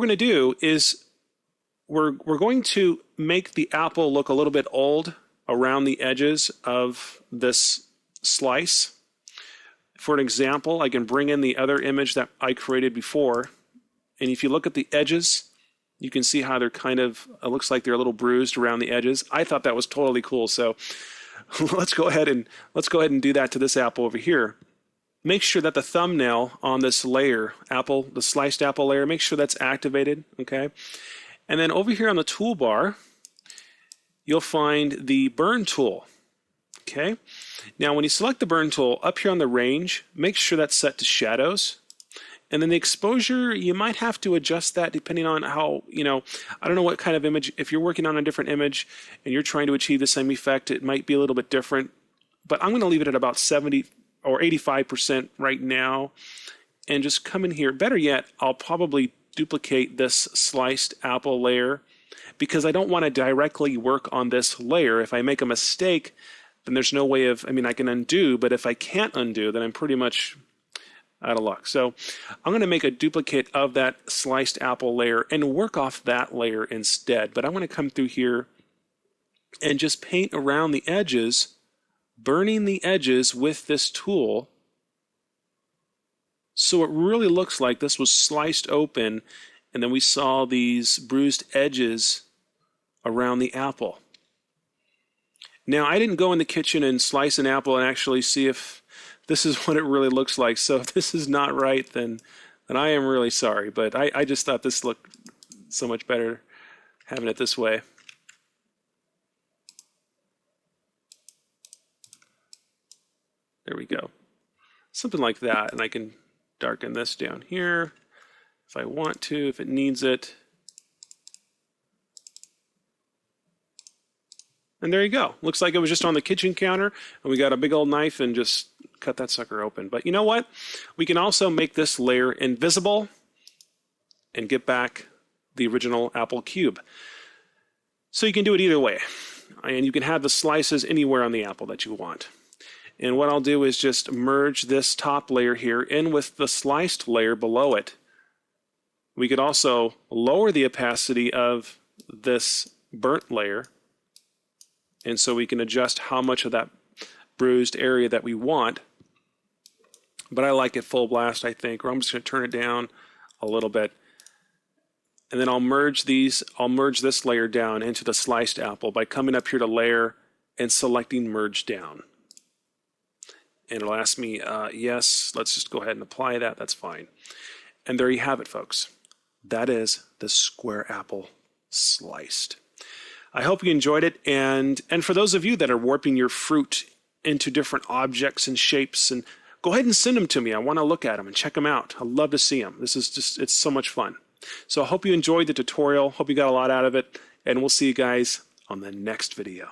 we're going to do is we're going to make the apple look a little bit old around the edges of this slice. For an example, I can bring in the other image that I created before, and if you look at the edges, you can see how they're kind of, it looks like they're a little bruised around the edges. I thought that was totally cool, so let's go ahead and do that to this apple over here. Make sure that the thumbnail on this layer, the sliced apple layer, make sure that's activated, okay? And then over here on the toolbar, you'll find the burn tool, okay? Now when you select the burn tool, up here on the range, make sure that's set to shadows. And then the exposure, you might have to adjust that depending on how, I don't know what kind of image, if you're working on a different image and you're trying to achieve the same effect, it might be a little bit different. But I'm going to leave it at about 70 or 85% right now and just come in here. Better yet, I'll probably duplicate this sliced apple layer because I don't want to directly work on this layer. If I make a mistake, then there's no way of, I can undo, but if I can't undo, then I'm pretty much out of luck. So I'm going to make a duplicate of that sliced apple layer and work off that layer instead. But I'm going to come through here and just paint around the edges, burning the edges with this tool so it really looks like this was sliced open and then we saw these bruised edges around the apple. Now I didn't go in the kitchen and slice an apple and actually see if this is what it really looks like. So if this is not right, then I am really sorry. But I just thought this looked so much better having it this way. There we go. Something like that. And I can darken this down here if I want to, if it needs it. And there you go. Looks like it was just on the kitchen counter and we got a big old knife and just cut that sucker open. But you know what? We can also make this layer invisible and get back the original apple cube. So you can do it either way. And you can have the slices anywhere on the apple that you want. And what I'll do is just merge this top layer here in with the sliced layer below it. We could also lower the opacity of this burnt layer. And so we can adjust how much of that bruised area that we want. But I like it full blast, I think, or I'm just going to turn it down a little bit. And then I'll merge this layer down into the sliced apple by coming up here to layer and selecting merge down. And it'll ask me, yes, let's just go ahead and apply that. That's fine. And there you have it, folks. That is the square apple sliced. I hope you enjoyed it, and for those of you that are warping your fruit into different objects and shapes, and go ahead and send them to me. I want to look at them and check them out. I'd love to see them. This is just, it's so much fun. So I hope you enjoyed the tutorial. Hope you got a lot out of it, and we'll see you guys on the next video.